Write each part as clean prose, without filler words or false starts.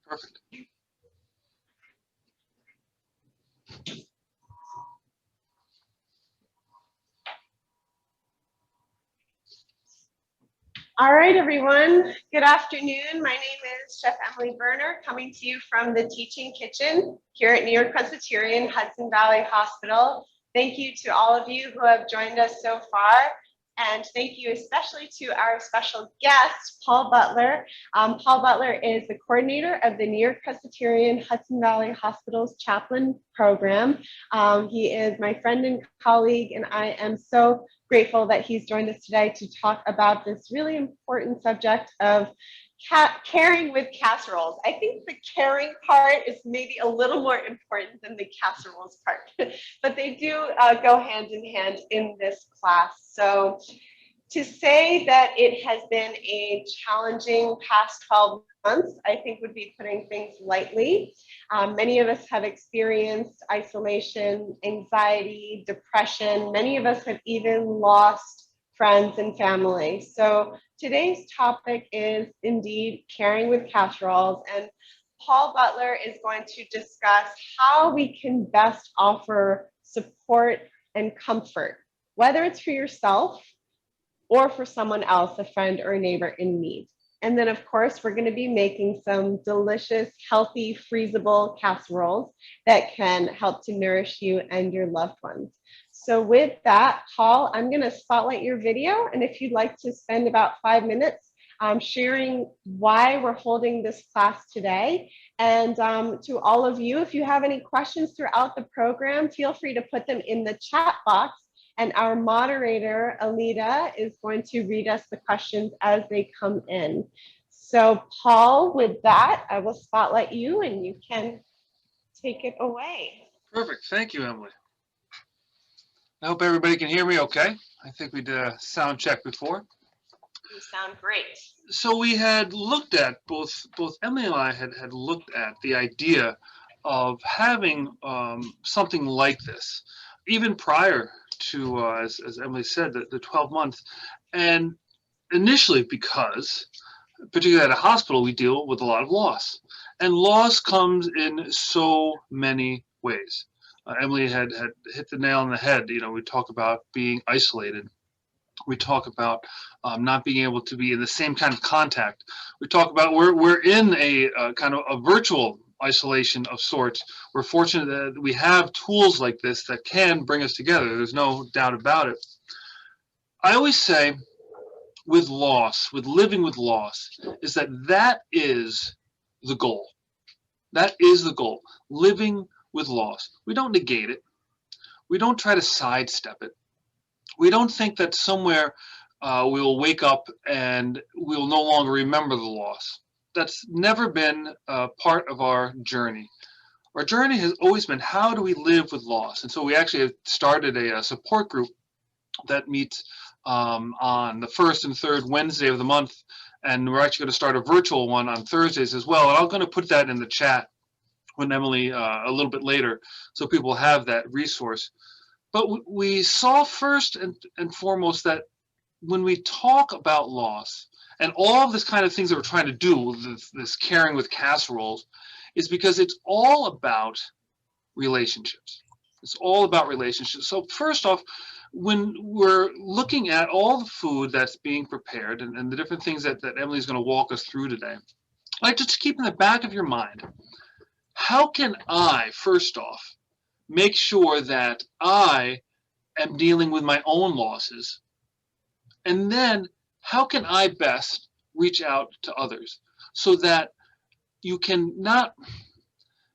Perfect. All right, everyone. Good afternoon. My name is Chef Emily Berner, coming to you from the Teaching Kitchen here at New York-Presbyterian, Hudson Valley Hospital. Thank you to all of you who have joined us so far. And thank you especially to our special guest, Paul Butler. Paul Butler is the coordinator of the New York-Presbyterian Hudson Valley Hospital's chaplain program. He is my friend and colleague, and I am so grateful that he's joined us today to talk about this really important subject of caring with casseroles. I think the caring part is maybe a little more important than the casseroles part, but they do go hand in hand in this class. So to say that it has been a challenging past 12 months, I think would be putting things lightly. Many of us have experienced isolation, anxiety, depression. Many of us have even lost friends and family. So today's topic is indeed caring with casseroles, and Paul Butler is going to discuss how we can best offer support and comfort, whether it's for yourself or for someone else, a friend or a neighbor in need. And then, of course, we're going to be making some delicious, healthy, freezable casseroles that can help to nourish you and your loved ones. So with that, Paul, I'm going to spotlight your video. And if you'd like to spend about 5 minutes sharing why we're holding this class today. And to all of you, if you have any questions throughout the program, feel free to put them in the chat box. And our moderator, Alita, is going to read us the questions as they come in. So Paul, with that, I will spotlight you and you can take it away. Perfect. Thank you, Emily. I hope everybody can hear me okay. I think we did a sound check before. You sound great. So we had looked at, both Emily and I had looked at the idea of having something like this, even prior to, as Emily said, the 12 months. And initially because, particularly at a hospital, we deal with a lot of loss. And loss comes in so many ways. Emily had hit the nail on the head. You know, we talk about being isolated. We talk about not being able to be in the same kind of contact. We talk about we're in a kind of a virtual isolation of sorts. We're fortunate that we have tools like this that can bring us together. There's no doubt about it. I always say with loss, with living with loss, is that is the goal. That is the goal, living with loss. We don't negate it. We don't try to sidestep it. We don't think that somewhere we'll wake up and we'll no longer remember the loss. That's never been part of our journey. Our journey has always been, how do we live with loss? And so we actually have started a support group that meets on the first and third Wednesday of the month. And we're actually going to start a virtual one on Thursdays as well. And I'm going to put that in the chat when Emily a little bit later, so people have that resource. But we saw first and foremost that when we talk about loss and all of this kind of things that we're trying to do, this caring with casseroles, is because it's all about relationships. It's all about relationships. So first off, when we're looking at all the food that's being prepared and the different things that Emily's going to walk us through today, like just keep in the back of your mind, how can I, first off, make sure that I am dealing with my own losses? And then how can I best reach out to others so that you can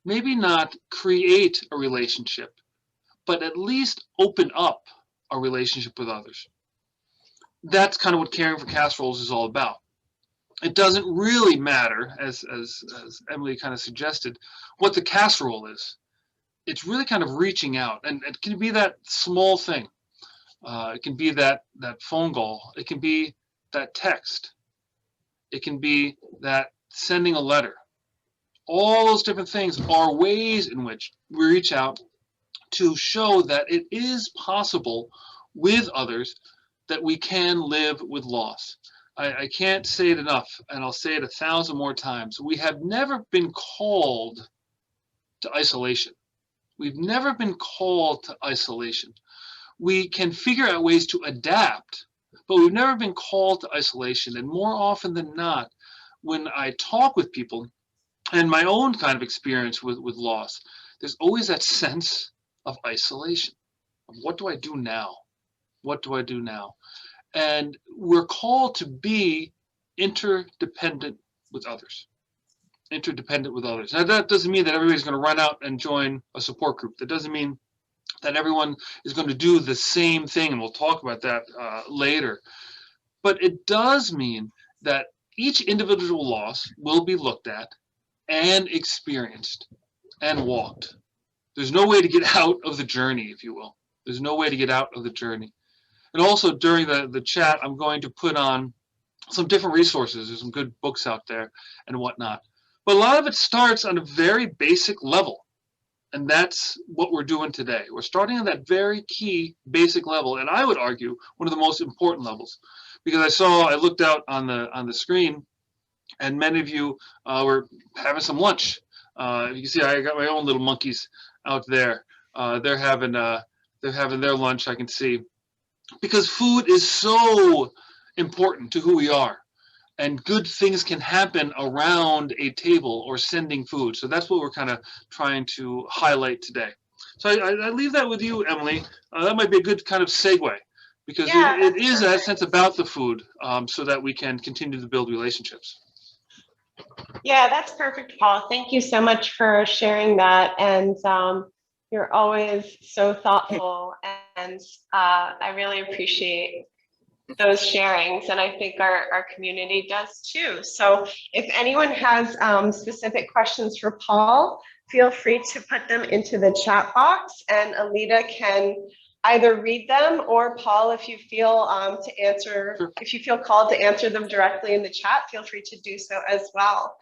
maybe not create a relationship, but at least open up a relationship with others? That's kind of what caring for casseroles is all about. It doesn't really matter, as Emily kind of suggested, what the casserole is. It's really kind of reaching out, and it can be that small thing. It can be that phone call. It can be that text. It can be that sending a letter. All those different things are ways in which we reach out to show that it is possible with others that we can live with loss. I can't say it enough, and I'll say it 1,000 more times. We have never been called to isolation. We've never been called to isolation. We can figure out ways to adapt, but we've never been called to isolation. And more often than not, when I talk with people and my own kind of experience with loss, there's always that sense of isolation. What do I do now? What do I do now? And we're called to be interdependent with others. Interdependent with others. Now, that doesn't mean that everybody's going to run out and join a support group. That doesn't mean that everyone is going to do the same thing, and we'll talk about that later. But it does mean that each individual loss will be looked at and experienced and walked. There's no way to get out of the journey, if you will. There's no way to get out of the journey. And also during the chat, I'm going to put on some different resources. There's some good books out there and whatnot. But a lot of it starts on a very basic level. And that's what we're doing today. We're starting on that very key basic level. And I would argue one of the most important levels. Because I looked out on the screen, and many of you were having some lunch. You can see I got my own little monkeys out there. They're having their lunch, I can see. Because food is so important to who we are. And good things can happen around a table or sending food. So that's what we're kind of trying to highlight today. So I leave that with you, Emily. That might be a good kind of segue, because it is in that sense about the food, so that we can continue to build relationships. Yeah, that's perfect, Paul. Thank you so much for sharing that. And you're always so thoughtful, and I really appreciate those sharings, and I think our community does too. So if anyone has specific questions for Paul, feel free to put them into the chat box, and Alita can either read them, or Paul, if you feel if you feel called to answer them directly in the chat, feel free to do so as well.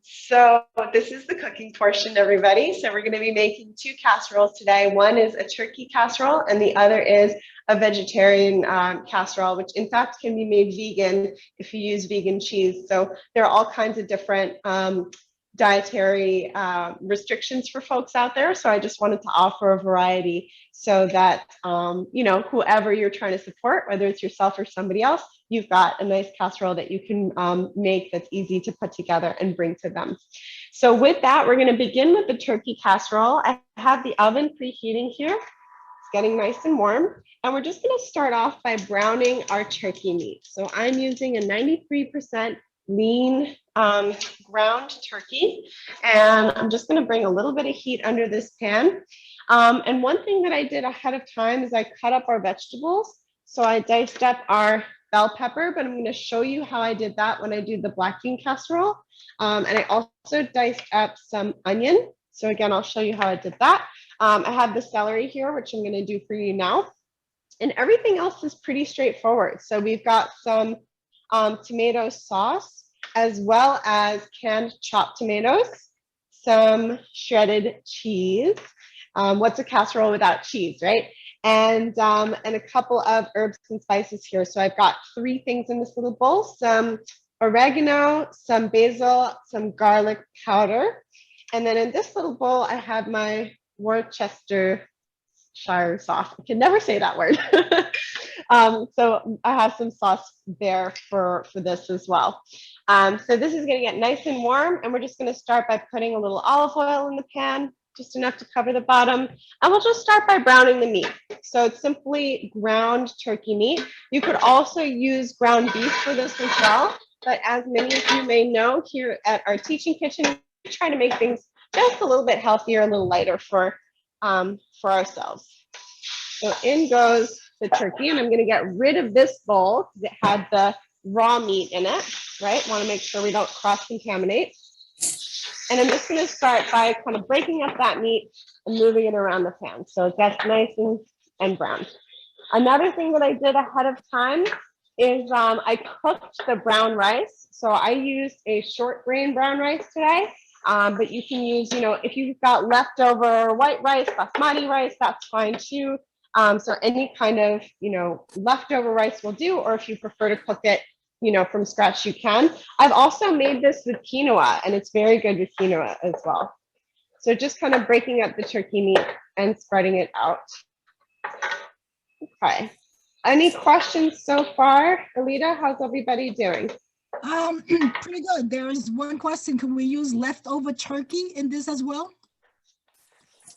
So this is the cooking portion, everybody. So we're going to be making 2 casseroles today. One is a turkey casserole, and the other is a vegetarian casserole, which in fact can be made vegan if you use vegan cheese. So there are all kinds of different dietary restrictions for folks out there. So I just wanted to offer a variety so that, whoever you're trying to support, whether it's yourself or somebody else, you've got a nice casserole that you can make that's easy to put together and bring to them. So with that, we're going to begin with the turkey casserole. I have the oven preheating here. It's getting nice and warm. And we're just going to start off by browning our turkey meat. So I'm using a 93% lean ground turkey, and I'm just going to bring a little bit of heat under this pan. And one thing that I did ahead of time is I cut up our vegetables. So I diced up our bell pepper, but I'm going to show you how I did that when I do the black bean casserole. And I also diced up some onion. So again, I'll show you how I did that. I have the celery here, which I'm going to do for you now. And everything else is pretty straightforward. So we've got some tomato sauce, as well as canned chopped tomatoes, some shredded cheese. What's a casserole without cheese, right? And a couple of herbs and spices here. So I've got 3 things in this little bowl: some oregano, some basil, some garlic powder. And then in this little bowl, I have my Worcestershire sauce. I can never say that word. So I have some sauce there for this as well. So this is going to get nice and warm, and we're just going to start by putting a little olive oil in the pan, just enough to cover the bottom. And we'll just start by browning the meat. So it's simply ground turkey meat. You could also use ground beef for this as well. But as many of you may know, here at our teaching kitchen, we try to make things just a little bit healthier, a little lighter for ourselves. So in goes the turkey, and I'm going to get rid of this bowl because it had the raw meat in it, right? Want to make sure we don't cross-contaminate. And I'm just going to start by kind of breaking up that meat and moving it around the pan so it gets nice and brown. Another thing that I did ahead of time is I cooked the brown rice. So I used a short grain brown rice today, but you can use, if you've got leftover white rice, basmati rice, that's fine too. So any kind of, leftover rice will do, or if you prefer to cook it from scratch, you can. I've also made this with quinoa, and it's very good with quinoa as well. So just kind of breaking up the turkey meat and spreading it out. Okay. Any questions so far? Alita, how's everybody doing? Pretty good. There is one question. Can we use leftover turkey in this as well?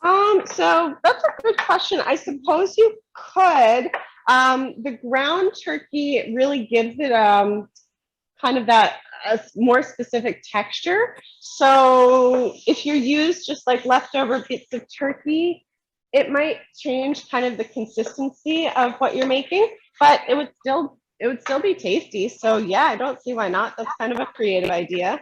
So that's a good question. I suppose you could. The ground turkey really gives it kind of that a more specific texture. So if you use just like leftover bits of turkey, it might change kind of the consistency of what you're making, but it would still be tasty. So yeah, I don't see why not. That's kind of a creative idea.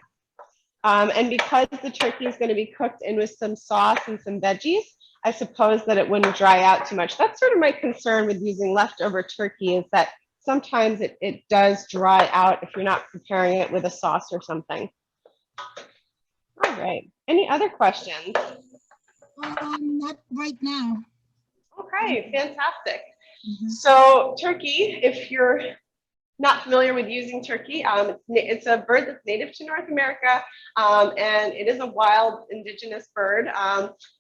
And because the turkey is going to be cooked in with some sauce and some veggies, I suppose that it wouldn't dry out too much. That's sort of my concern with using leftover turkey, is that sometimes it does dry out if you're not preparing it with a sauce or something. All right. Any other questions? Not right now. Okay, fantastic. Mm-hmm. So turkey, if you're not familiar with using turkey, it's a bird that's native to North America, and it is a wild indigenous bird.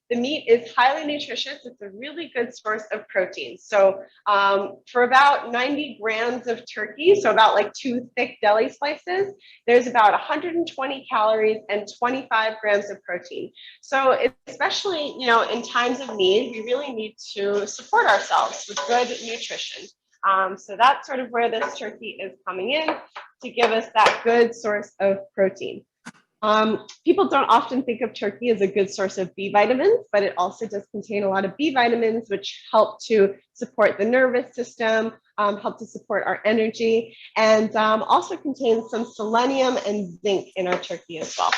The meat is highly nutritious. It's a really good source of protein. So for about 90 grams of turkey, so about like 2 thick deli slices, there's about 120 calories and 25 grams of protein. So especially, in times of need, we really need to support ourselves with good nutrition. So that's sort of where this turkey is coming in, to give us that good source of protein. People don't often think of turkey as a good source of B vitamins, but it also does contain a lot of B vitamins, which help to support the nervous system, help to support our energy, and also contains some selenium and zinc in our turkey as well.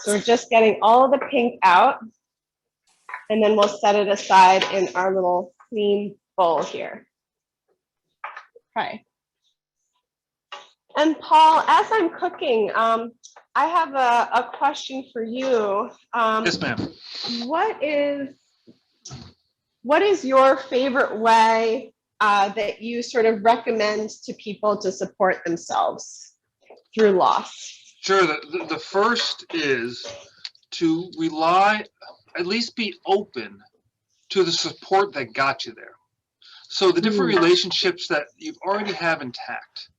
So we're just getting all the pink out, and then we'll set it aside in our little clean bowl here. Okay. And Paul, as I'm cooking, I have a question for you. Yes, ma'am. What is your favorite way that you sort of recommend to people to support themselves through loss? Sure. The first is to rely, at least be open to the support that got you there. So the different relationships that you already have intact,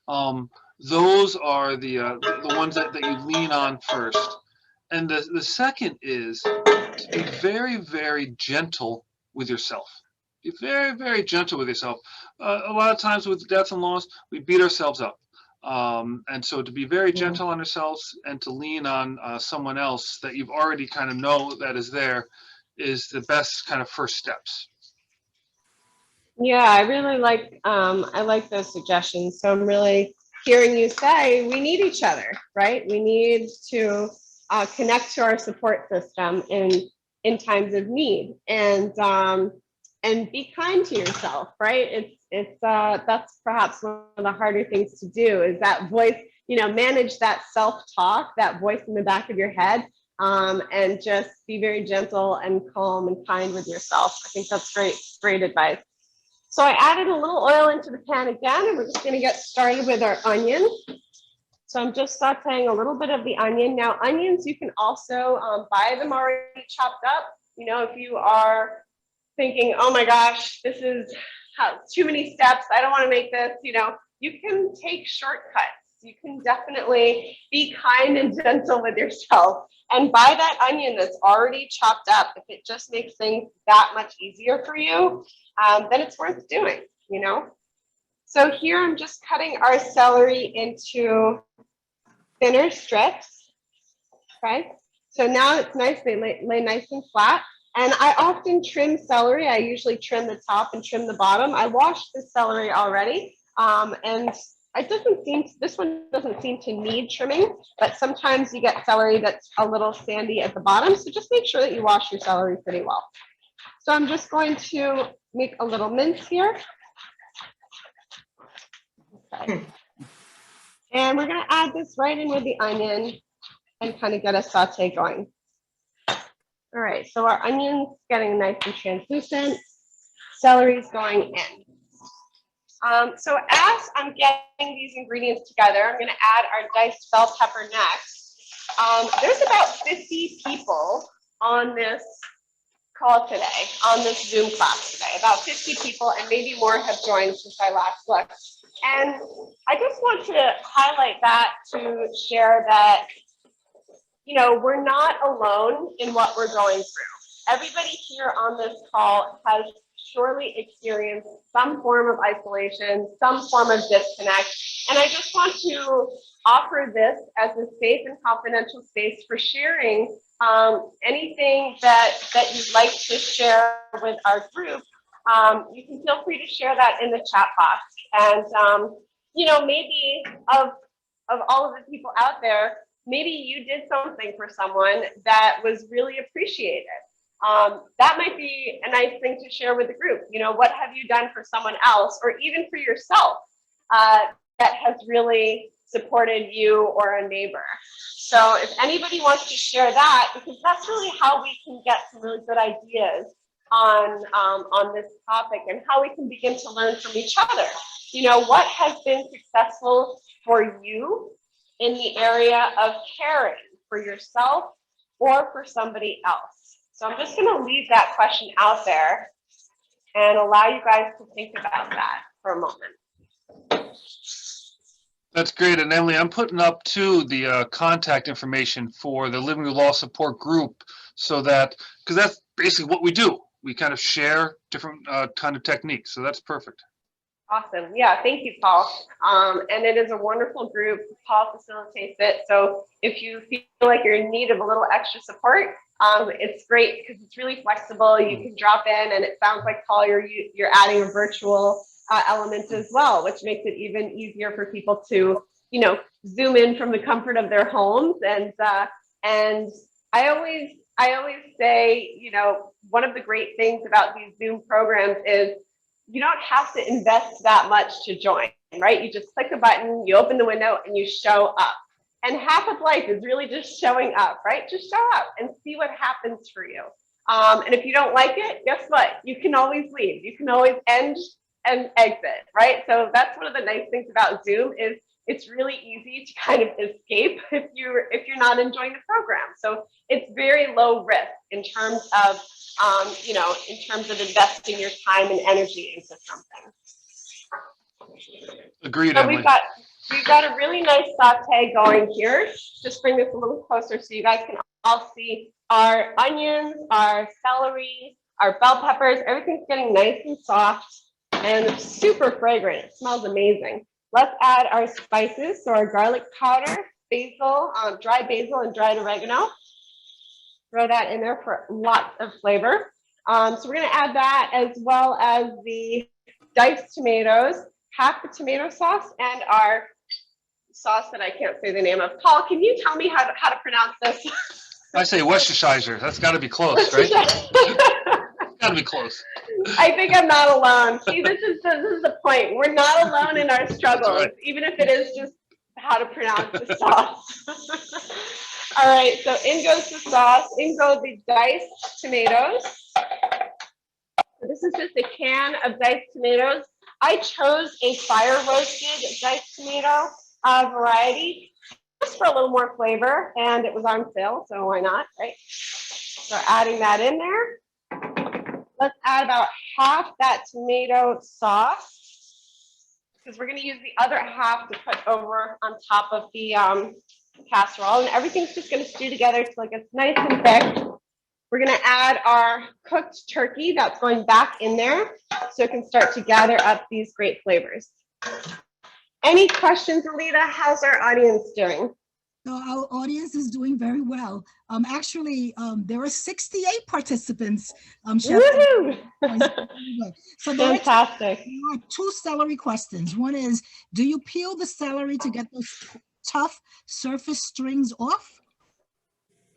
those are the ones that you lean on first. And the second is to be very, very gentle with yourself. Be very, very gentle with yourself. A lot of times with death and loss, we beat ourselves up. And so to be very gentle on ourselves and to lean on someone else that you've already kind of know that is there is the best kind of first steps. Yeah, I really like those suggestions. So I'm really hearing you say we need each other, right? We need to connect to our support system in times of need, and be kind to yourself, right? It's that's perhaps one of the harder things to do, is that voice, manage that self-talk, that voice in the back of your head, and just be very gentle and calm and kind with yourself. I think that's great advice. So I added a little oil into the pan again, and we're just going to get started with our onion. So I'm just sauteing a little bit of the onion. Now, onions, you can also buy them already chopped up. If you are thinking, oh my gosh, this is too many steps, I don't want to make this, you can take shortcuts. You can definitely be kind and gentle with yourself and buy that onion that's already chopped up. If it just makes things that much easier for you, then it's worth doing, So here I'm just cutting our celery into thinner strips, okay? So now it's nice, they lay nice and flat. And I often trim celery. I usually trim the top and trim the bottom. I washed the celery already, and this one doesn't seem to need trimming, but sometimes you get celery that's a little sandy at the bottom. So just make sure that you wash your celery pretty well. So I'm just going to make a little mince here. Okay. And we're going to add this right in with the onion and kind of get a saute going. All right, so our onion's getting nice and translucent. Celery's going in. So as I'm getting these ingredients together, I'm going to add our diced bell pepper next. There's about 50 people on this call today, on this Zoom class today. About 50 people, and maybe more have joined since I last looked. And I just want to highlight that to share that, we're not alone in what we're going through. Everybody here on this call has surely experienced some form of isolation, some form of disconnect. And I just want to offer this as a safe and confidential space for sharing anything that you'd like to share with our group. You can feel free to share that in the chat box. And, maybe of all of the people out there, maybe you did something for someone that was really appreciated. That might be a nice thing to share with the group. What have you done for someone else, or even for yourself, that has really supported you or a neighbor? So if anybody wants to share that, because that's really how we can get some really good ideas on this topic, and how we can begin to learn from each other. What has been successful for you in the area of caring for yourself or for somebody else? So I'm just going to leave that question out there and allow you guys to think about that for a moment. That's great. And Emily, I'm putting up too the contact information for the Living with Loss support group, so that, because that's basically what we do. We kind of share different kind of techniques. So that's perfect. Awesome. Yeah, thank you, Paul. And it is a wonderful group. Paul facilitates it. So if you feel like you're in need of a little extra support, it's great because it's really flexible. You can drop in, and it sounds like, Paul, you're adding a virtual element as well, which makes it even easier for people to, Zoom in from the comfort of their homes. And I always say, one of the great things about these Zoom programs is you don't have to invest that much to join, right? You just click a button, you open the window, and you show up. And half of life is really just showing up, right? Just show up and see what happens for you. And if you don't like it, guess what? You can always leave. You can always end and exit, right? So that's one of the nice things about Zoom is it's really easy to kind of escape if you're not enjoying the program. So it's very low risk in terms of in terms of investing your time and energy into something. Agreed, So Emily. we've got a really nice saute going here. Just bring this a little closer so you guys can all see our onions, our celery, our bell peppers. Everything's getting nice and soft and super fragrant. It smells amazing. Let's add our spices. So our garlic powder, basil, dry basil and dried oregano. Throw that in there for lots of flavor. So we're going to add that, as well as the diced tomatoes, half the tomato sauce, and our sauce that I can't say the name of. Paul, can you tell me how to pronounce this? I say Worcestershire. That's got to be close, right? Got to be close. I think I'm not alone. See, this is the point. We're not alone in our struggles, right, even if it is just how to pronounce the sauce. All right, so in goes the sauce, in go the diced tomatoes. So this is just a can of diced tomatoes. I chose a fire roasted diced tomato variety just for a little more flavor, and it was on sale, so why not, right? So adding that in there. Let's add about half that tomato sauce, because we're going to use the other half to put over on top of the casserole, and everything's just going to stew together till it gets nice and thick. We're going to add our cooked turkey that's going back in there so it can start to gather up these great flavors. Any questions, Alita? How's our audience doing? So our audience is doing very well. Actually, there are 68 participants. Chef. So fantastic. There are two celery questions. One is, do you peel the celery to get those tough surface strings off?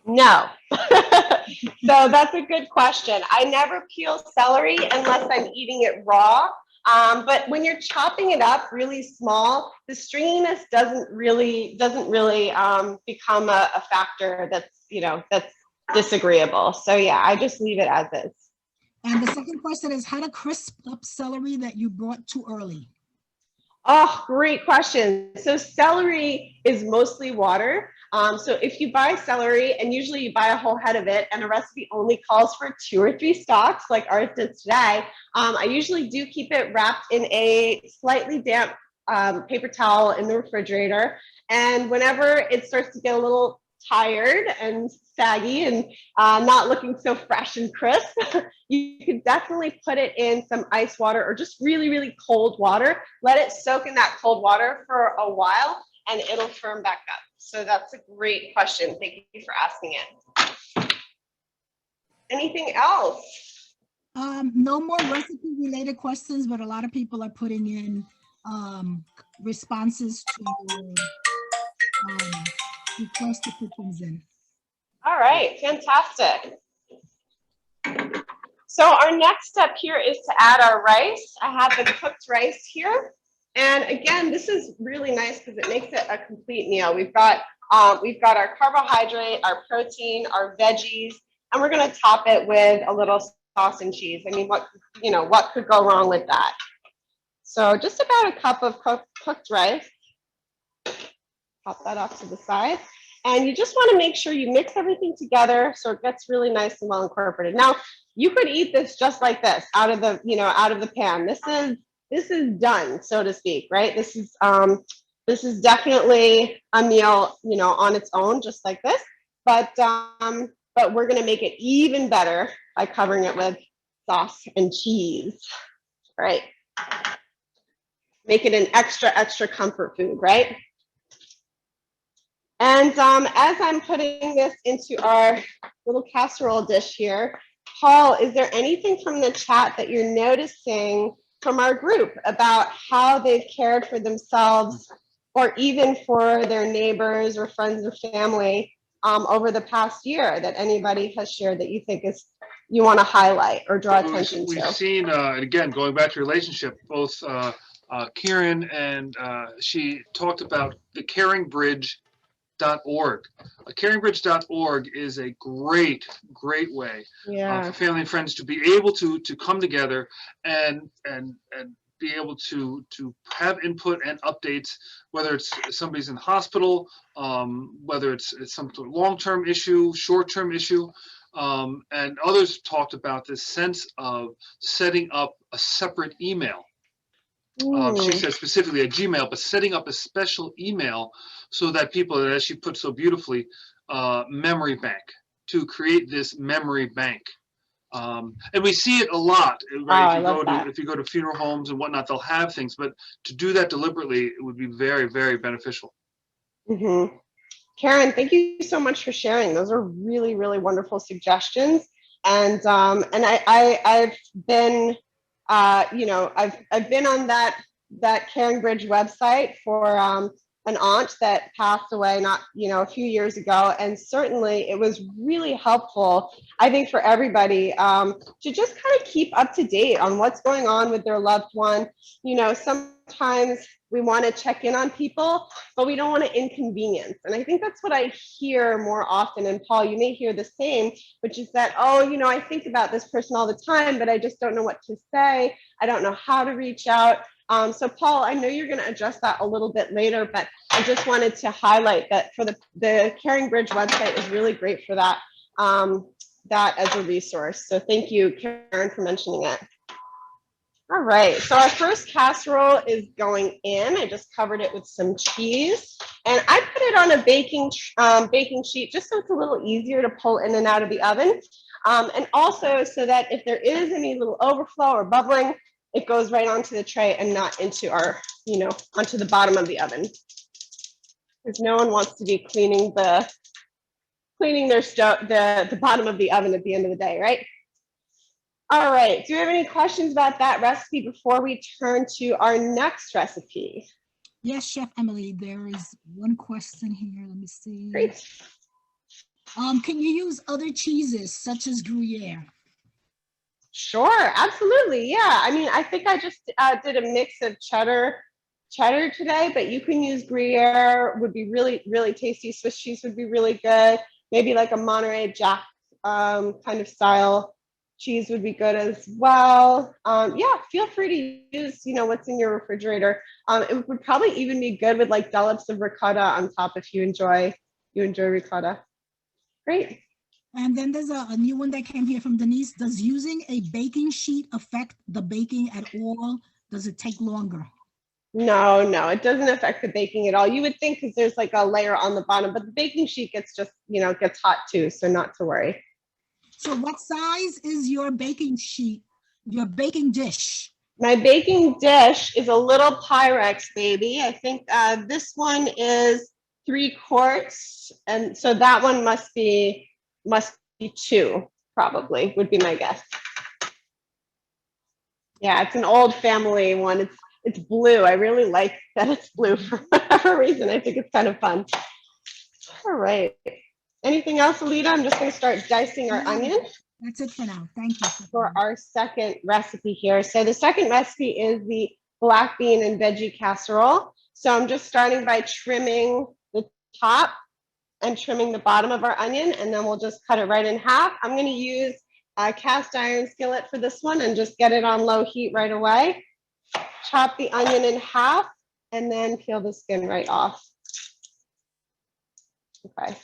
No. So that's a good question. I never peel celery unless I'm eating it raw. But when you're chopping it up really small, the stringiness doesn't really become a factor that's disagreeable. So yeah, I just leave it as is. And the second question is, how to crisp up celery that you brought too early? Oh, great question. So celery is mostly water. So if you buy celery, and usually you buy a whole head of it, and a recipe only calls for 2 or 3 stalks, like ours does today, I usually do keep it wrapped in a slightly damp paper towel in the refrigerator. And whenever it starts to get a little tired and saggy and not looking so fresh and crisp, you can definitely put it in some ice water or just really, really cold water. Let it soak in that cold water for a while and it'll firm back up. So that's a great question. Thank you for asking it. Anything else? No more recipe related questions, but a lot of people are putting in responses to your request to put things in. All right, fantastic. So our next step here is to add our rice. I have the cooked rice here. And again, this is really nice because it makes it a complete meal. We've got our carbohydrate, our protein, our veggies, and we're going to top it with a little sauce and cheese. I mean, what could go wrong with that? So just about a cup of cooked rice. Pop that off to the side. And you just want to make sure you mix everything together so it gets really nice and well incorporated. Now, you could eat this just like this, out of the pan. This is done, so to speak, right? This is definitely a meal, on its own, just like this. But we're going to make it even better by covering it with sauce and cheese, right? Make it an extra comfort food, right? And as I'm putting this into our little casserole dish here, Paul, is there anything from the chat that you're noticing from our group about how they've cared for themselves or even for their neighbors or friends or family over the past year that anybody has shared that you think you want to highlight or draw attention to? We've seen, again, going back to relationship, both Kieran and she talked about the caringbridge.org. Caringbridge.org is a great way for family and friends to be able to come together and be able to have input and updates, whether it's somebody's in the hospital, whether it's some long-term issue, short-term issue, and others talked about this sense of setting up a separate email. She said specifically a Gmail, but setting up a special email so that people, as she put so beautifully, memory bank, to create this memory bank. And we see it a lot, right? If you go to funeral homes and whatnot, they'll have things, but to do that deliberately, it would be very, very beneficial. Mm-hmm. Karen, thank you so much for sharing. Those are really, really wonderful suggestions. And I've been I've been on that Caringbridge website for an aunt that passed away a few years ago, and certainly it was really helpful, I think, for everybody to just kind of keep up to date on what's going on with their loved one. Sometimes we want to check in on people, but we don't want to inconvenience. And I think that's what I hear more often. And Paul, you may hear the same, which is that, I think about this person all the time, but I just don't know what to say. I don't know how to reach out. So Paul, I know you're going to address that a little bit later, but I just wanted to highlight that for the Caringbridge website is really great for that, that as a resource. So thank you, Karen, for mentioning it. All right, so our first casserole is going in. I just covered it with some cheese, and I put it on a baking sheet just so it's a little easier to pull in and out of the oven, and also so that if there is any little overflow or bubbling, it goes right onto the tray and not into our, onto the bottom of the oven, because no one wants to be cleaning their stove, the bottom of the oven at the end of the day, right? All right, do you have any questions about that recipe before we turn to our next recipe? Yes, Chef Emily, there is one question here. Let me see. Great. Can you use other cheeses such as Gruyere? Sure, absolutely. Yeah, I mean, I think I just did a mix of cheddar today, but you can use Gruyere, would be really, really tasty. Swiss cheese would be really good. Maybe like a Monterey Jack kind of style cheese would be good as well. Yeah, feel free to use, what's in your refrigerator. It would probably even be good with like dollops of ricotta on top if you enjoy ricotta. Great. And then there's a new one that came here from Denise. Does using a baking sheet affect the baking at all? Does it take longer? No, it doesn't affect the baking at all. You would think because there's like a layer on the bottom, but the baking sheet gets gets hot too, so not to worry. So what size is your baking sheet, your baking dish? My baking dish is a little Pyrex baby. I think this one is 3 quarts, and so that one must be 2, probably, would be my guess. Yeah, it's an old family one. It's blue. I really like that it's blue for whatever reason. I think it's kind of fun. All right. Anything else, Alita? I'm just going to start dicing our onion. That's it for now. Thank you. For our second recipe here. So the second recipe is the black bean and veggie casserole. So I'm just starting by trimming the top and trimming the bottom of our onion, and then we'll just cut it right in half. I'm going to use a cast iron skillet for this one and just get it on low heat right away. Chop the onion in half and then peel the skin right off. Okay.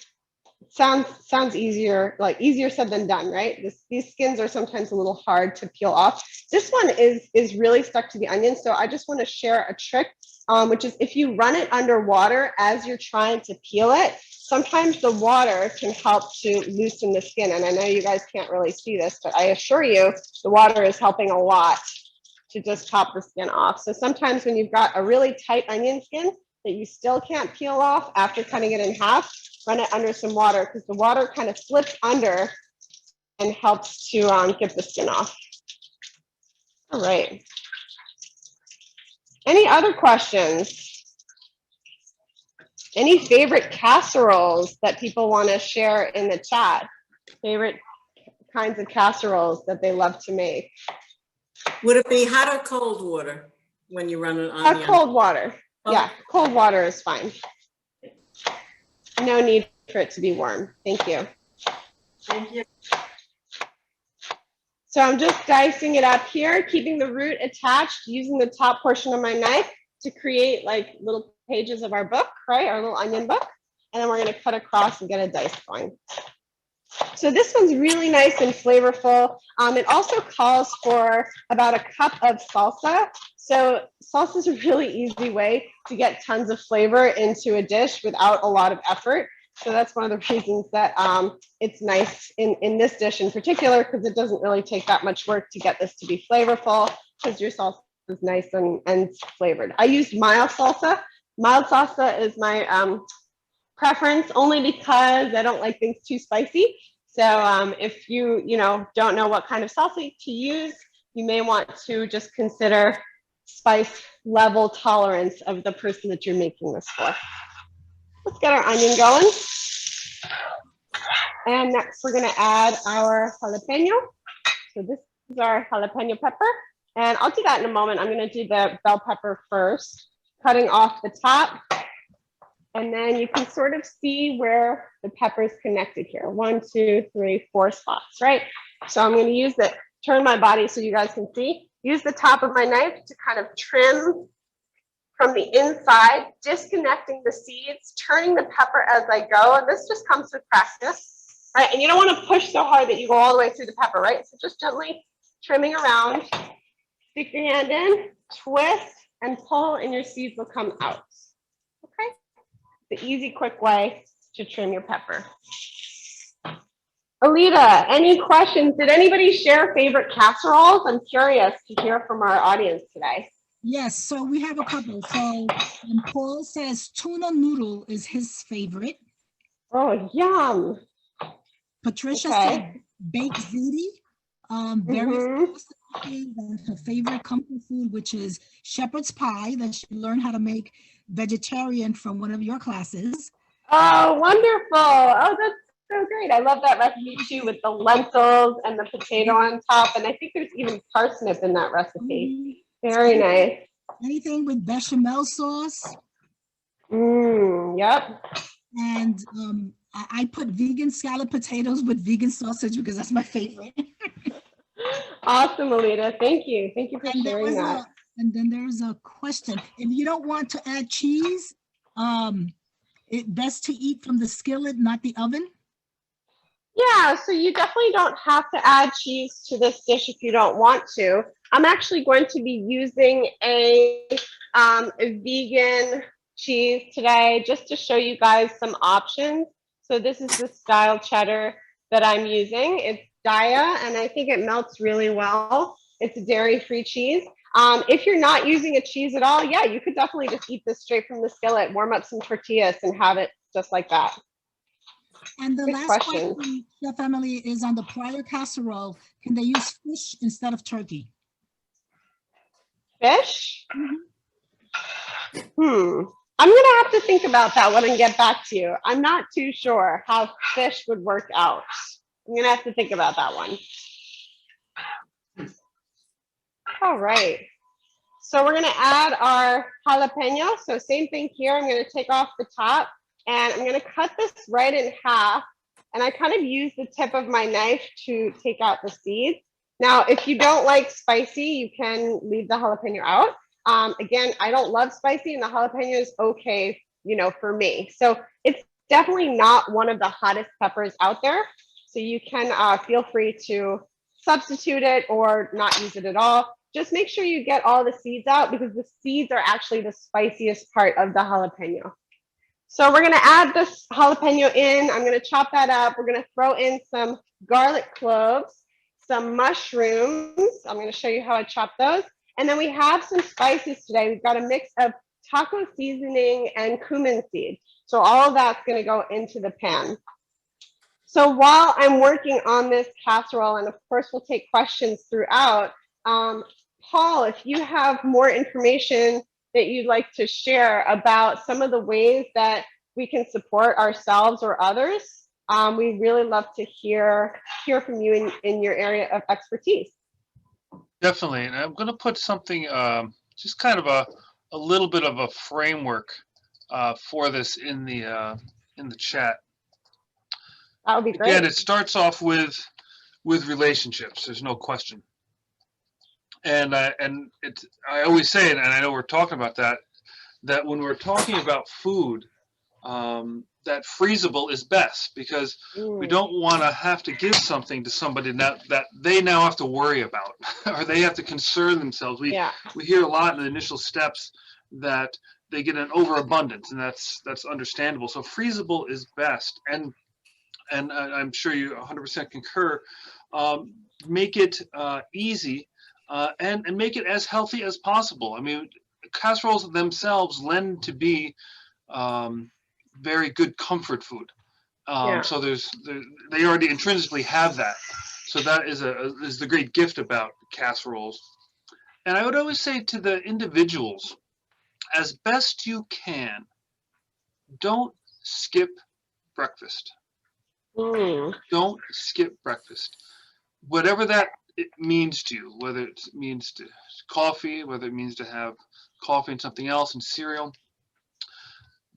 Sounds easier, like easier said than done, right? These skins are sometimes a little hard to peel off. This one is really stuck to the onion. So I just want to share a trick, which is if you run it under water as you're trying to peel it, sometimes the water can help to loosen the skin. And I know you guys can't really see this, but I assure you the water is helping a lot to just chop the skin off. So sometimes when you've got a really tight onion skin that you still can't peel off after cutting it in half, run it under some water because the water kind of slips under and helps to get the skin off. All right. Any other questions? Any favorite casseroles that people want to share in the chat? Favorite kinds of casseroles that they love to make? Would it be hot or cold water when you run it on? Cold water. Oh. Yeah, cold water is fine. No need for it to be warm. Thank you. Thank you. So I'm just dicing it up here, keeping the root attached, using the top portion of my knife to create like little pages of our book, right? Our little onion book. And then we're going to cut across and get a dice going. So this one's really nice and flavorful. It also calls for about a cup of salsa. So salsa is a really easy way to get tons of flavor into a dish without a lot of effort. So that's one of the reasons that it's nice in this dish in particular, because it doesn't really take that much work to get this to be flavorful, because your salsa is nice and flavored. I used mild salsa. Mild salsa is my preference only because I don't like things too spicy. So if you don't know what kind of salsa to use, you may want to just consider spice level tolerance of the person that you're making this for. Let's get our onion going. And next we're going to add our jalapeno. So this is our jalapeno pepper. And I'll do that in a moment. I'm going to do the bell pepper first, cutting off the top. And then you can sort of see where the pepper is connected here. 1, 2, 3, 4 spots, right? So I'm going to use it, turn my body so you guys can see. Use the top of my knife to kind of trim from the inside, disconnecting the seeds, turning the pepper as I go. And this just comes with practice, right? And you don't want to push so hard that you go all the way through the pepper, right? So just gently trimming around, stick your hand in, twist, and pull, and your seeds will come out. Okay? The easy, quick way to trim your pepper. Alita, any questions? Did anybody share favorite casseroles? I'm curious to hear from our audience today. Yes, so we have a couple. So Paul says tuna noodle is his favorite. Oh, yum. Patricia said baked ziti. Very and her favorite comfort food, which is shepherd's pie that she learned how to make vegetarian from one of your classes. Oh, wonderful. Oh, that's so great. I love that recipe too, with the lentils and the potato on top. And I think there's even parsnip in that recipe. Very nice. Anything with bechamel sauce. Yep. And I put vegan scalloped potatoes with vegan sausage because that's my favorite. Awesome, Alita. Thank you. Thank you for And there sharing was that. and then there's a question. If you don't want to add cheese, it best to eat from the skillet, not the oven. Yeah, so you definitely don't have to add cheese to this dish if you don't want to. I'm actually going to be using a vegan cheese today just to show you guys some options. So this is the style cheddar that I'm using. It's Daya, and I think it melts really well. It's a dairy-free cheese. If you're not using a cheese at all, yeah, you could definitely just eat this straight from the skillet, warm up some tortillas, and have it just like that. And the Good last question. question, Chef Emily, is on the prior casserole. Can they use fish instead of turkey? Fish? I'm gonna have to think about that one and get back to you. I'm not too sure how fish would work out. I'm gonna have to think about that one. All right. So we're gonna add our jalapeno. So same thing here. I'm gonna take off the top and I'm gonna cut this right in half. And I kind of use the tip of my knife to take out the seeds. Now, if you don't like spicy, you can leave the jalapeno out. Again, I don't love spicy and the jalapeno is okay, you know, for me. So it's definitely not one of the hottest peppers out there. So you can feel free to substitute it or not use it at all. Just make sure you get all the seeds out because the seeds are actually the spiciest part of the jalapeno. So we're gonna add this jalapeno in. I'm gonna chop that up. We're gonna throw in some garlic cloves, some mushrooms. I'm gonna show you how I chop those. And then we have some spices today. We've got a mix of taco seasoning and cumin seeds. So all of that's gonna go into the pan. So while I'm working on this casserole, and of course we'll take questions throughout, Paul, if you have more information that you'd like to share about some of the ways that we can support ourselves or others, we'd really love to hear from you in your area of expertise. Definitely, and I'm going to put something, just kind of a little bit of a framework for this in the chat. That would be great. Again, it starts off with relationships. There's no question. And I always say it, and I know we're talking about that when we're talking about food, that freezable is best because we don't want to have to give something to somebody that they now have to worry about or they have to concern themselves. We hear a lot in the initial steps that they get an overabundance, and that's understandable. So freezable is best, and I'm sure you 100% concur. Make it easy. And make it as healthy as possible. I mean, casseroles themselves lend to be very good comfort food. So they already intrinsically have that. So that is the great gift about casseroles. And I would always say to the individuals, as best you can, don't skip breakfast. Don't skip breakfast. Whatever that it means to you, whether it means to coffee, whether it means to have coffee and something else and cereal,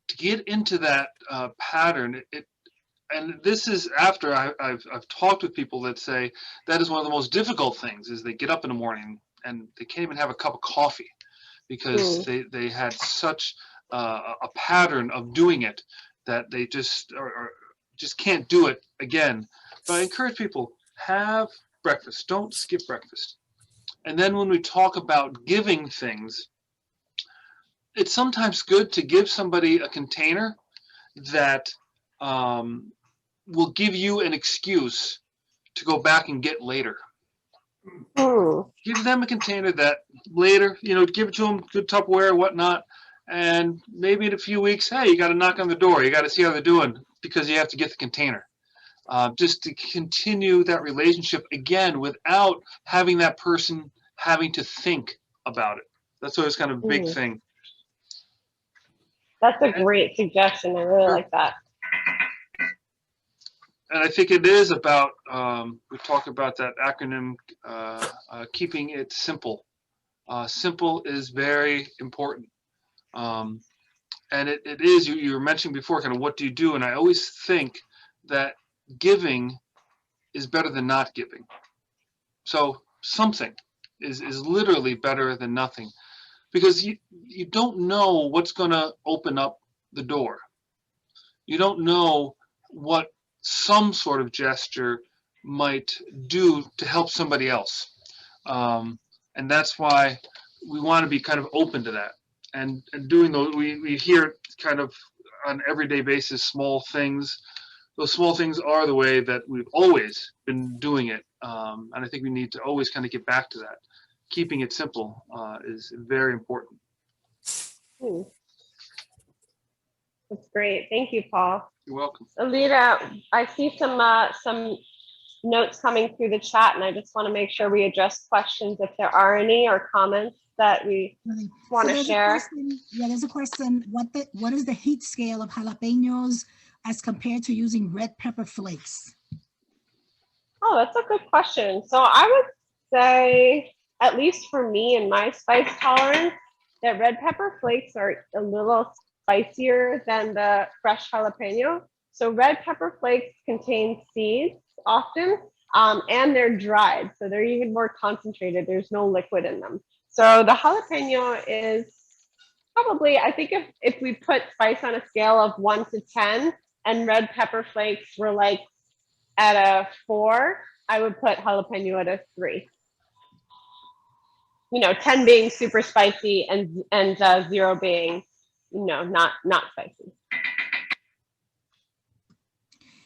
to get into that pattern. And this is after I've talked with people that say that is one of the most difficult things is they get up in the morning and they can't even have a cup of coffee because they had such a pattern of doing it that they just can't do it again. But I encourage people, have breakfast. Don't skip breakfast. And then when we talk about giving things, it's sometimes good to give somebody a container that will give you an excuse to go back and get later. Give them a container that later, give it to them, good Tupperware, whatnot, and maybe in a few weeks, hey, you got to knock on the door. You got to see how they're doing because you have to get the container. Just to continue that relationship again without having that person having to think about it. That's always kind of a big thing. That's a great suggestion. I really like that. And I think it is about, we talk about that acronym, keeping it simple. Simple is very important. And it is, you were mentioning before, kind of what do you do? And I always think that giving is better than not giving. So something is literally better than nothing, because you don't know what's going to open up the door. You don't know what some sort of gesture might do to help somebody else. And that's why we want to be kind of open to that. And doing those, we hear kind of on an everyday basis, small things. Those small things are the way that we've always been doing it. And I think we need to always kind of get back to that. Keeping it simple is very important. That's great. Thank you, Paul. You're welcome. Alita, I see some notes coming through the chat, and I just want to make sure we address questions if there are any, or comments that we want to share. There's a question. What is the heat scale of jalapenos as compared to using red pepper flakes? Oh, that's a good question. So I would say, at least for me and my spice tolerance, that red pepper flakes are a little spicier than the fresh jalapeno. So red pepper flakes contain seeds often, and they're dried. So they're even more concentrated. There's no liquid in them. So the jalapeno is probably, I think if we put spice on a scale of 1 to 10 and red pepper flakes were like at a 4, I would put jalapeno at a 3. 10 being super spicy and 0 being, not spicy.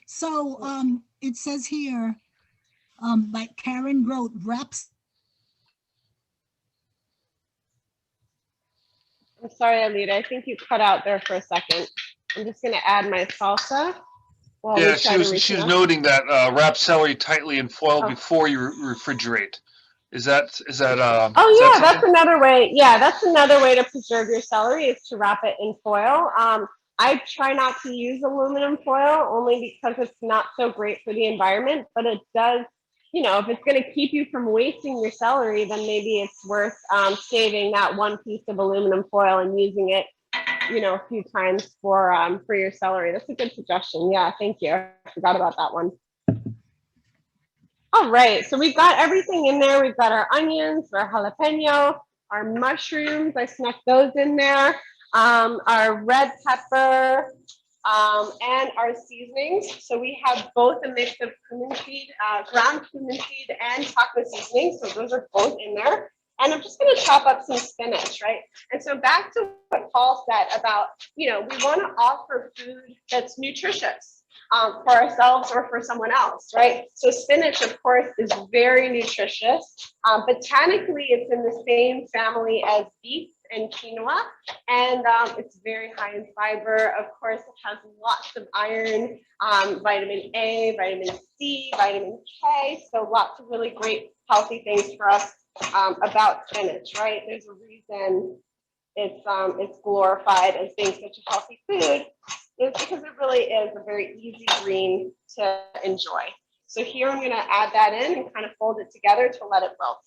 So it says here, like Karen wrote, wraps. I'm sorry, Alita, I think you cut out there for a second. I'm just gonna add my salsa. Yeah, she was noting that wrap celery tightly in foil before you refrigerate. Is that oh yeah, that's another way. Yeah, that's another way to preserve your celery, is to wrap it in foil. I try not to use aluminum foil only because it's not so great for the environment, but it does, if it's going to keep you from wasting your celery, then maybe it's worth saving that one piece of aluminum foil and using it, a few times for your celery. That's a good suggestion. Yeah, thank you. I forgot about that one. All right, so we've got everything in there. We've got our onions, our jalapeno, our mushrooms. I snuck those in there. Our red pepper, and our seasonings. So we have both a mix of cumin seed, ground cumin seed, and taco seasoning. So those are both in there. And I'm just going to chop up some spinach, right? And so back to what Paul said about, we want to offer food that's nutritious. For ourselves or for someone else, right? So spinach, of course, is very nutritious. Botanically, it's in the same family as beef and quinoa, and it's very high in fiber. Of course, it has lots of iron, vitamin A, vitamin C, vitamin K, so lots of really great healthy things for us about spinach, right? There's a reason it's glorified as being such a healthy food. Is because it really is a very easy green to enjoy. So here I'm going to add that in and kind of fold it together to let it wilt.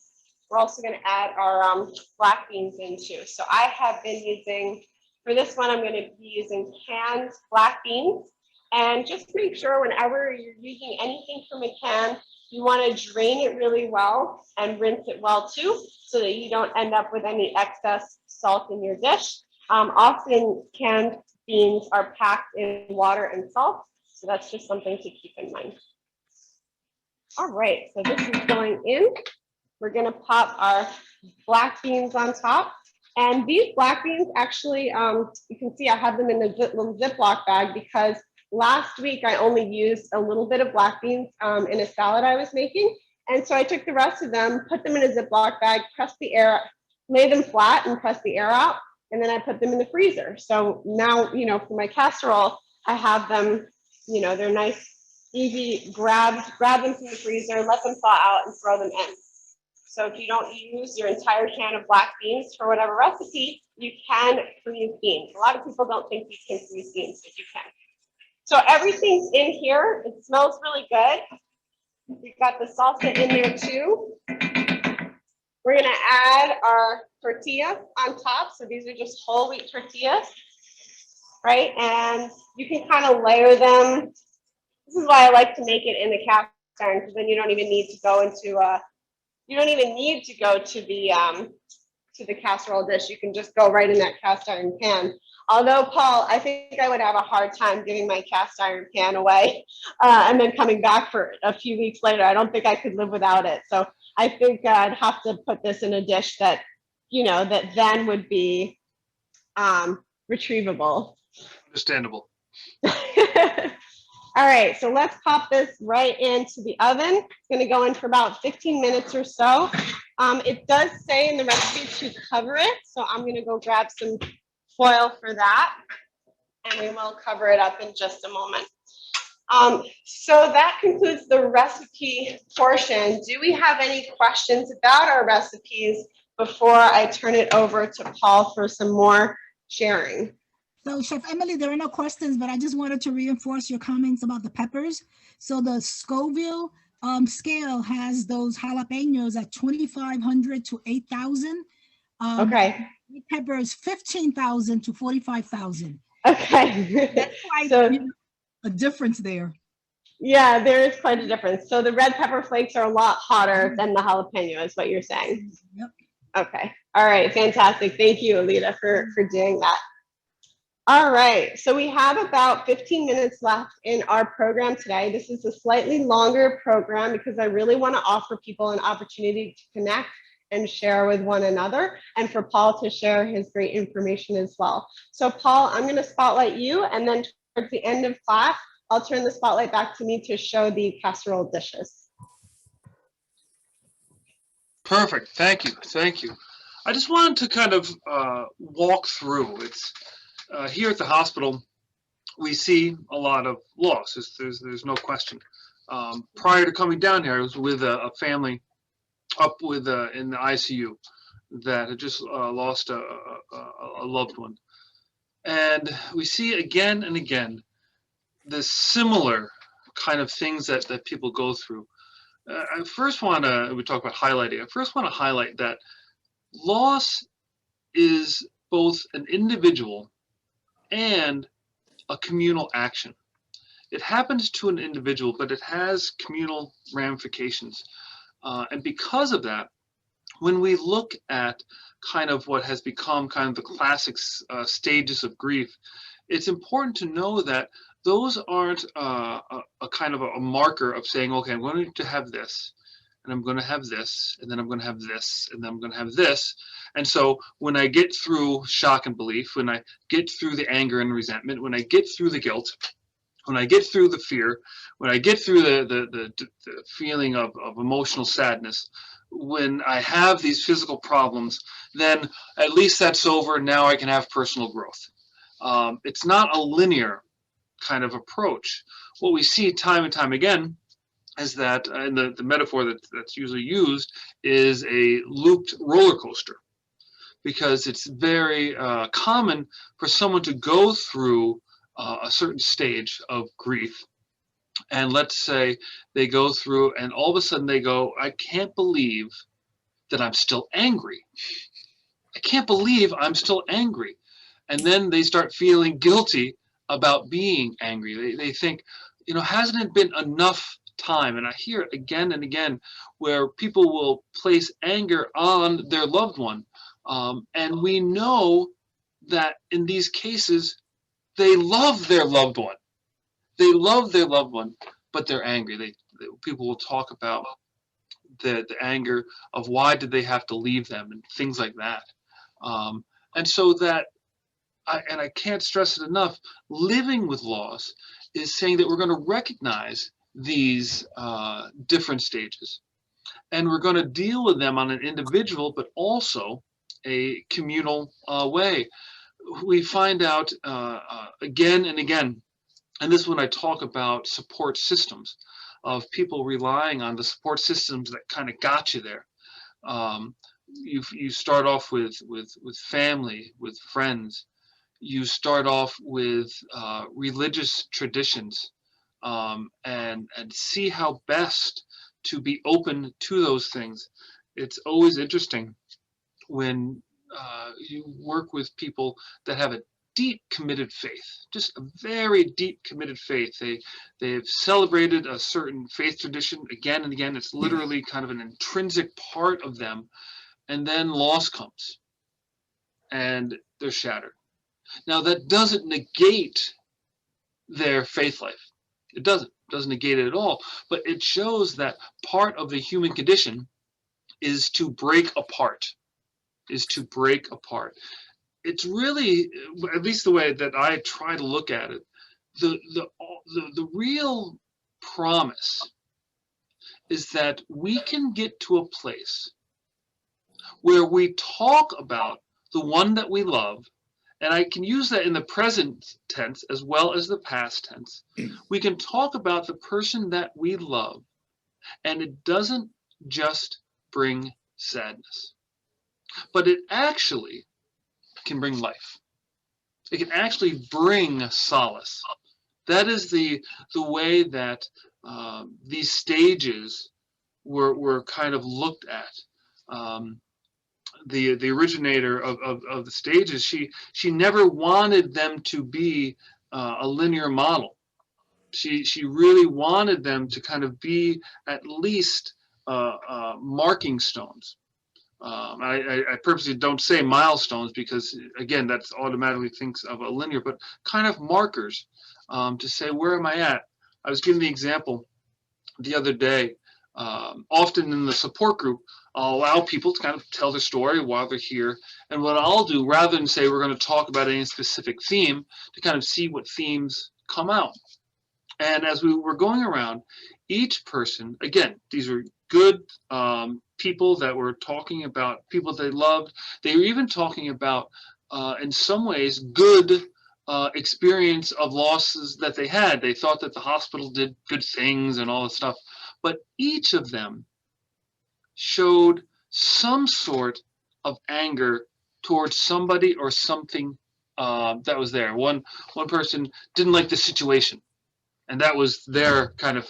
We're also going to add our black beans in too. So I have been using, for this one, I'm going to be using canned black beans. And just make sure whenever you're using anything from a can, you want to drain it really well and rinse it well too, so that you don't end up with any excess salt in your dish. Often canned beans are packed in water and salt, so that's just something to keep in mind. All right, so this is going in. We're going to pop our black beans on top. And these black beans actually, you can see I have them in a little Ziploc bag because last week I only used a little bit of black beans in a salad I was making. And so I took the rest of them, put them in a Ziploc bag, press the air, lay them flat and press the air out. And then I put them in the freezer. So now, for my casserole, I have them, they're nice, easy, grab them from the freezer, let them thaw out and throw them in. So if you don't use your entire can of black beans for whatever recipe, you can freeze beans. A lot of people don't think you can freeze beans, but you can. So everything's in here. It smells really good. We've got the salsa in there too. We're gonna add our tortillas on top. So these are just whole wheat tortillas, right? And you can kind of layer them. This is why I like to make it in the cast iron, because then you don't even need to go into You don't even need to go to the casserole dish. You can just go right in that cast iron pan. Although, Paul, I think I would have a hard time giving my cast iron pan away and then coming back for a few weeks later. I don't think I could live without it. So I think I'd have to put this in a dish that, that then would be retrievable. Understandable. All right, so let's pop this right into the oven. It's going to go in for about 15 minutes or so. It does say in the recipe to cover it, so I'm going to go grab some foil for that, and we will cover it up in just a moment. So that concludes the recipe portion. Do we have any questions about our recipes before I turn it over to Paul for some more sharing? So Chef Emily, there are no questions, but I just wanted to reinforce your comments about the peppers. So the Scoville scale has those jalapenos at 2,500 to 8,000. Okay. Peppers 15,000 to 45,000. Okay. That's quite So, a difference there. Yeah, there is quite a difference. So the red pepper flakes are a lot hotter than the jalapeno, is what you're saying. Yep. Okay. All right. Fantastic. Thank you, Alita, for doing that. All right, so we have about 15 minutes left in our program today. This is a slightly longer program because I really want to offer people an opportunity to connect and share with one another, and for Paul to share his great information as well. So Paul, I'm going to spotlight you, and then towards the end of class, I'll turn the spotlight back to me to show the casserole dishes. Perfect. Thank you. Thank you. I just wanted to kind of walk through. It's here at the hospital, we see a lot of loss. There's no question. Prior to coming down here, I was with a family up with in the ICU that had just lost a loved one, and we see again and again the similar kind of things that people go through. I first want to, we talk about highlighting. I first want to highlight that loss is both an individual and a communal action. It happens to an individual, but it has communal ramifications. And because of that, when we look at kind of what has become kind of the classic stages of grief, it's important to know that those aren't a kind of a marker of saying, okay, I'm going to have this, and I'm going to have this, and then I'm going to have this, and then I'm going to have this. And so when I get through shock and belief, when I get through the anger and resentment, when I get through the guilt, when I get through the fear, when I get through the feeling of emotional sadness, when I have these physical problems, then at least that's over. Now I can have personal growth. It's not a linear kind of approach. What we see time and time again is that, and the metaphor that's usually used is a looped roller coaster, because it's very common for someone to go through a certain stage of grief. And let's say they go through and all of a sudden they go, I can't believe that I'm still angry. I can't believe I'm still angry. And then they start feeling guilty about being angry. They think, hasn't it been enough time? And I hear it again and again where people will place anger on their loved one. And we know that in these cases, they love their loved one. They love their loved one, but they're angry. People will talk about the anger of why did they have to leave them and things like that. And so that, I can't stress it enough, living with loss is saying that we're going to recognize these different stages, and we're going to deal with them on an individual, but also a communal way. We find out again and again, and this is when I talk about support systems, of people relying on the support systems that kind of got you there. You start off with family, with friends. You start off with religious traditions, and see how best to be open to those things. It's always interesting when you work with people that have a deep committed faith, just a very deep committed faith. They've celebrated a certain faith tradition again and again. It's literally kind of an intrinsic part of them. And then loss comes and they're shattered. Now that doesn't negate their faith life. It doesn't negate it at all, but it shows that part of the human condition is to break apart, It's really, at least the way that I try to look at it, the real promise is that we can get to a place where we talk about the one that we love, and I can use that in the present tense as well as the past tense. We can talk about the person that we love, and it doesn't just bring sadness, but it actually can bring life. It can actually bring solace. That is the way that these stages were kind of looked at. The originator of the stages, she never wanted them to be a linear model. She really wanted them to kind of be at least marking stones. I purposely don't say milestones because, again, that's automatically thinks of a linear, but kind of markers to say, where am I at? I was giving the example the other day. Often in the support group, I'll allow people to kind of tell their story while they're here. And what I'll do, rather than say we're going to talk about any specific theme, to kind of see what themes come out. And as we were going around, each person, again, these are good people that were talking about people they loved. They were even talking about, in some ways, good experience of losses that they had. They thought that the hospital did good things and all this stuff. But each of them showed some sort of anger towards somebody or something that was there. One person didn't like the situation, and that was their kind of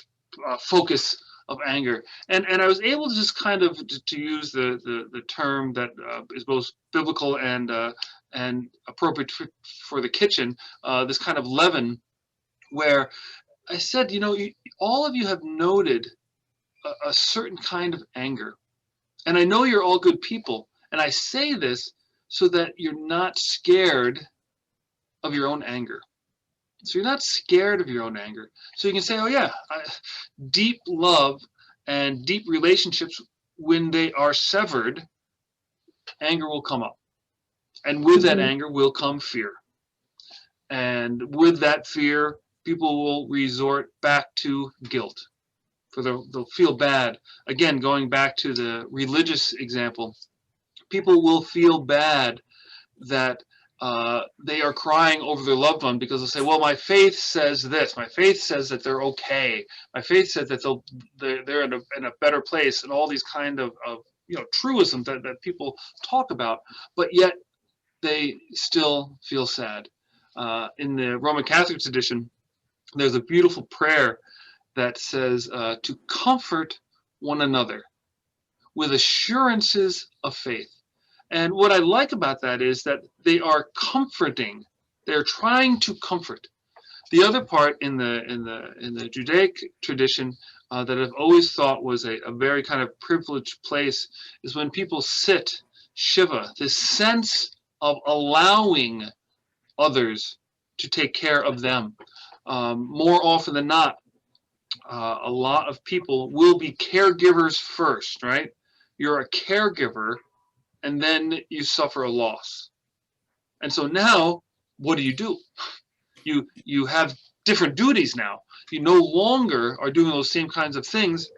focus of anger. And I was able to just kind of to use the term that is both biblical and appropriate for the kitchen, this kind of leaven, where I said, all of you have noted a certain kind of anger. And I know you're all good people. And I say this so that you're not scared of your own anger. So you're not scared of your own anger. So you can say, oh yeah, deep love and deep relationships, when they are severed, anger will come up. And with that anger will come fear. And with that fear, people will resort back to guilt. For they'll feel bad. Again, going back to the religious example, people will feel bad that they are crying over their loved one because they'll say, well, my faith says this. My faith says that they're okay. My faith says that they're in a better place, and all these kind of truisms that people talk about, but yet they still feel sad. In the Roman Catholic tradition, there's a beautiful prayer that says to comfort one another with assurances of faith. And what I like about that is that they are comforting. They're trying to comfort. The other part in the Judaic tradition that I've always thought was a very kind of privileged place is when people sit Shiva, this sense of allowing others to take care of them. More often than not, a lot of people will be caregivers first, right? You're a caregiver, and then you suffer a loss. And so now, what do? You have different duties now. You no longer are doing those same kinds of things.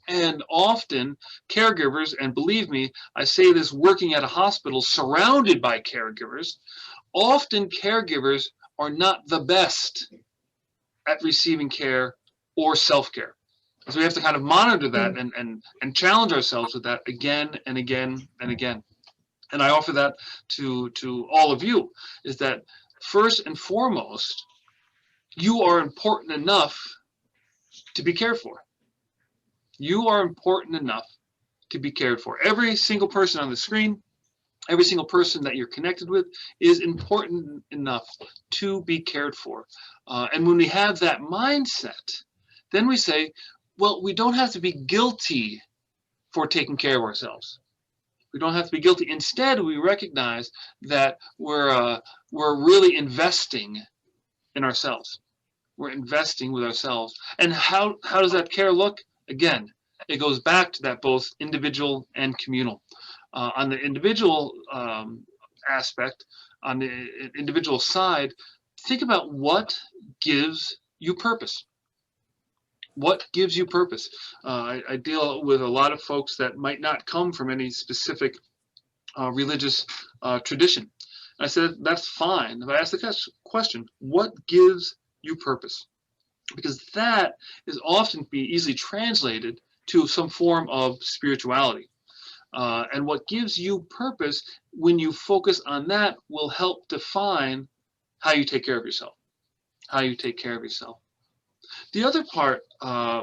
And often caregivers, and believe me, I say this working at a hospital surrounded by caregivers, often caregivers are not the best at receiving care or self-care. So we have to kind of monitor that and challenge ourselves with that again and again and again. And I offer that to all of you, is that first and foremost, you are important enough to be cared for. You are important enough to be cared for. Every single person on the screen, Every single person that you're connected with is important enough to be cared for. And when we have that mindset, then we say, well, we don't have to be guilty for taking care of ourselves. We don't have to be guilty. Instead, we recognize that we're really investing in ourselves. We're investing with ourselves. And how does that care look? Again, it goes back to that both individual and communal. On the individual aspect, on the individual side, think about what gives you purpose. What gives you purpose? I deal with a lot of folks that might not come from any specific religious tradition. I said, that's fine. If I ask the question, what gives you purpose? Because that is often be easily translated to some form of spirituality. And what gives you purpose, when you focus on that, will help define how you take care of yourself. How you take care of yourself. The other part,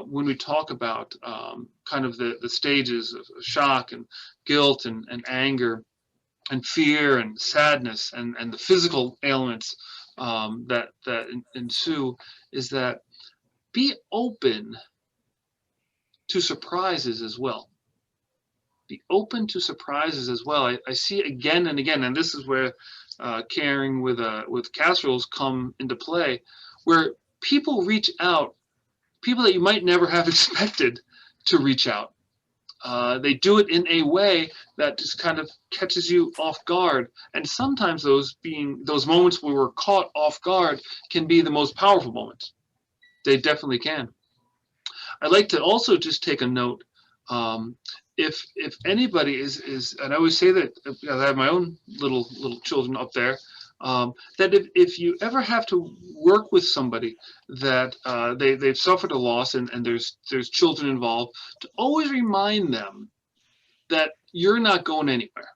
when we talk about kind of the stages of shock and guilt and anger and fear and sadness and the physical ailments that ensue, is that be open to surprises as well. Be open to surprises as well. I see it again and again, and this is where caring with casseroles come into play, where people reach out, people that you might never have expected to reach out. They do it in a way that just kind of catches you off guard, and sometimes those moments where we're caught off guard can be the most powerful moments. They definitely can. I'd like to also just take a note. If anybody is, and I always say that I have my own little children up there, that if you ever have to work with somebody that they've suffered a loss and there's children involved, to always remind them that you're not going anywhere.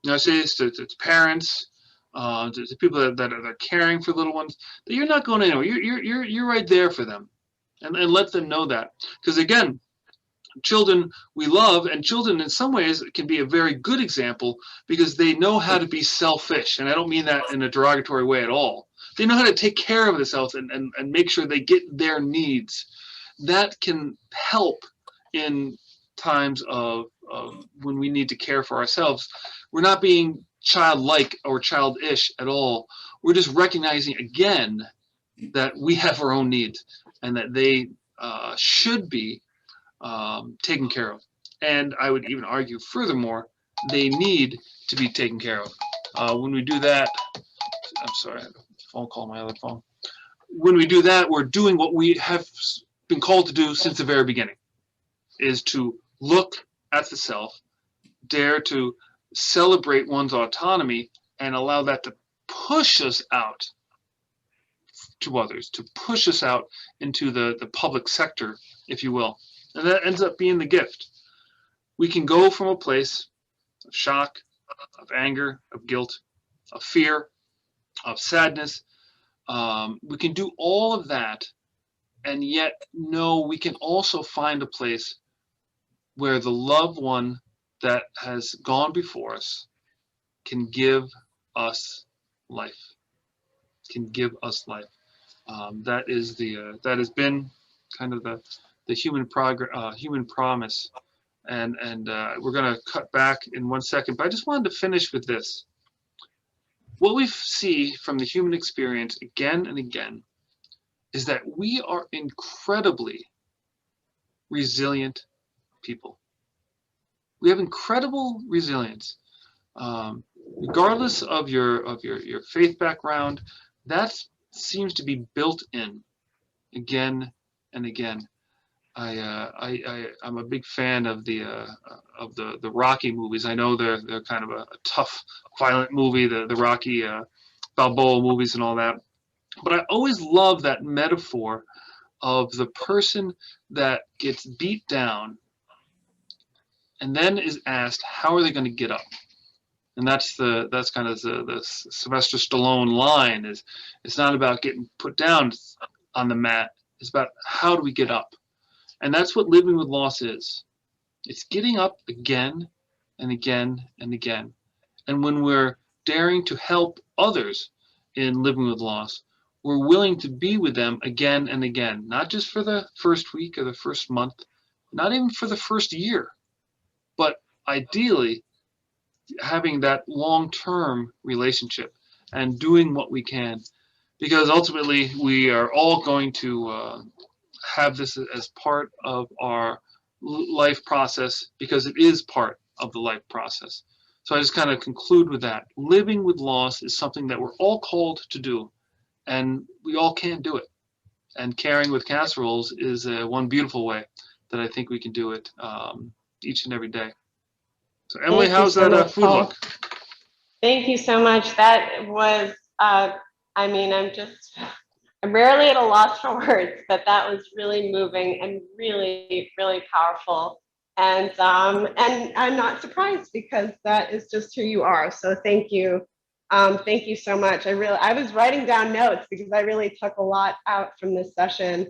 Now, I say this to parents, to people that are caring for little ones, that you're not going anywhere. You're right there for them, and let them know that. Because again, children we love, and children in some ways can be a very good example because they know how to be selfish, and I don't mean that in a derogatory way at all. They know how to take care of themselves and make sure they get their needs. That can help in times of when we need to care for ourselves. We're not being childlike or childish at all. We're just recognizing again that we have our own needs and that they should be taken care of. And I would even argue furthermore, they need to be taken care of. When we do that, I'm sorry, I had a phone call on my other phone. When we do that, we're doing what we have been called to do since the very beginning, is to look at the self, dare to celebrate one's autonomy, and allow that to push us out to others, to push us out into the public sector, if you will. And that ends up being the gift. We can go from a place of shock, of anger, of guilt, of fear, of sadness. We can do all of that, and yet know we can also find a place where the loved one that has gone before us can give us life. Can give us life. That has been kind of the human promise, and we're going to cut back in 1 second. But I just wanted to finish with this. What we see from the human experience again and again is that we are incredibly resilient people. We have incredible resilience, regardless of your faith background. That seems to be built in again and again. I'm a big fan of the Rocky movies. I know they're kind of a tough, violent movie, the Rocky Balboa movies and all that. But I always love that metaphor of the person that gets beat down and then is asked, how are they going to get up? And that's kind of the Sylvester Stallone line, is it's not about getting put down on the mat. It's about how do we get up? And that's what living with loss is. It's getting up again and again and again. And when we're daring to help others in living with loss, we're willing to be with them again and again, not just for the first week or the first month, not even for the first year, but ideally having that long-term relationship and doing what we can, because ultimately we are all going to have this as part of our life process, because it is part of the life process. So I just kind of conclude with that. Living with loss is something that we're all called to do, and we all can't do it. And caring with casseroles is one beautiful way that I think we can do it each and every day. So Emily, how's that food look? Thank you so much. That was, I mean, I'm rarely at a loss for words, but that was really moving and really, really powerful. And I'm not surprised, because that is just who you are. So thank you. Thank you so much. I was writing down notes because I really took a lot out from this session,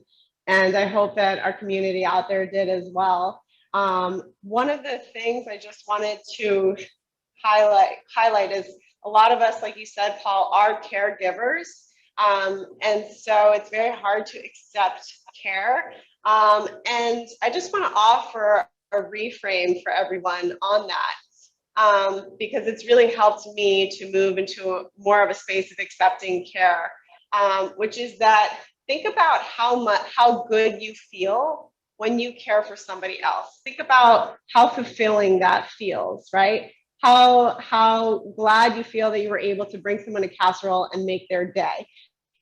and I hope that our community out there did as well. One of the things I just wanted to highlight is a lot of us, like you said, Paul, are caregivers. And so it's very hard to accept care. And I just want to offer a reframe for everyone on that, because it's really helped me to move into more of a space of accepting care, which is that think about how good you feel when you care for somebody else. Think about how fulfilling that feels, right? How glad you feel that you were able to bring someone a casserole and make their day.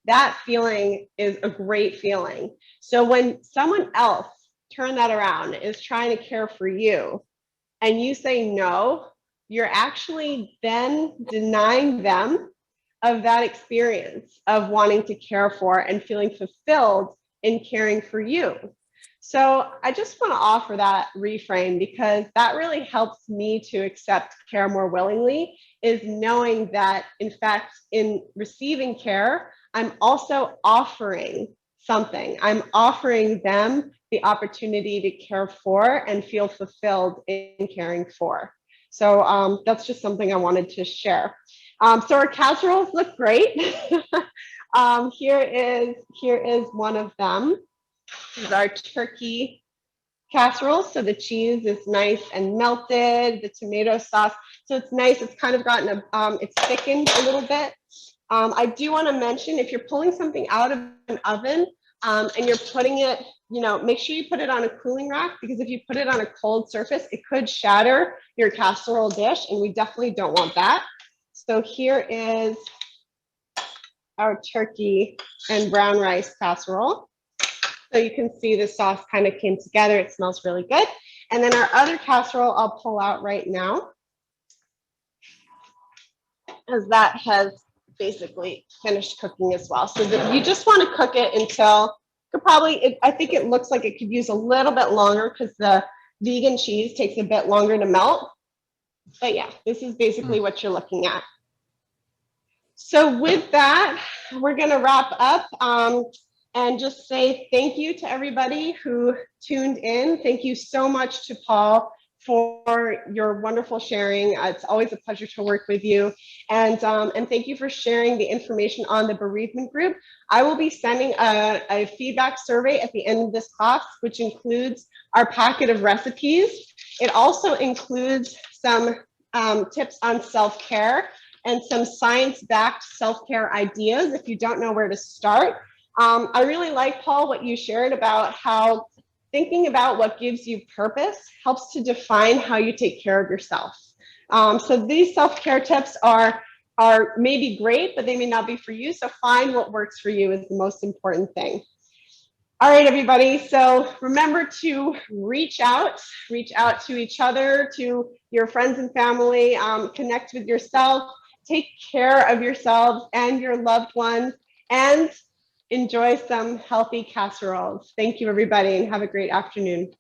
That feeling is a great feeling. So when someone else, turn that around, is trying to care for you and you say no, you're actually then denying them of that experience of wanting to care for and feeling fulfilled in caring for you. So I just want to offer that reframe, because that really helps me to accept care more willingly, is knowing that, in fact, in receiving care, I'm also offering something. I'm offering them the opportunity to care for and feel fulfilled in caring for. So that's just something I wanted to share. So our casseroles look great. Here is one of them. This is our turkey casserole. So the cheese is nice and melted, the tomato sauce. So it's nice. It's kind of gotten it's thickened a little bit. I do want to mention, if you're pulling something out of an oven and you're putting it, make sure you put it on a cooling rack, because if you put it on a cold surface, it could shatter your casserole dish, and we definitely don't want that. So here is our turkey and brown rice casserole. So you can see the sauce kind of came together. It smells really good. And then our other casserole I'll pull out right now, as that has basically finished cooking as well. So that you just want to cook it until I think it looks like it could use a little bit longer, because the vegan cheese takes a bit longer to melt. But yeah, this is basically what you're looking at. So with that, we're going to wrap up and just say thank you to everybody who tuned in. Thank you so much to Paul for your wonderful sharing. It's always a pleasure to work with you. And thank you for sharing the information on the bereavement group. I will be sending a feedback survey at the end of this class, which includes our packet of recipes. It also includes some tips on self-care and some science-backed self-care ideas if you don't know where to start. I really like, Paul, what you shared about how thinking about what gives you purpose helps to define how you take care of yourself. So these self-care tips are maybe great, but they may not be for you. So find what works for you is the most important thing. All right, everybody. So remember to reach out to each other, to your friends and family, connect with yourself, take care of yourselves and your loved ones, and enjoy some healthy casseroles. Thank you, everybody, and have a great afternoon.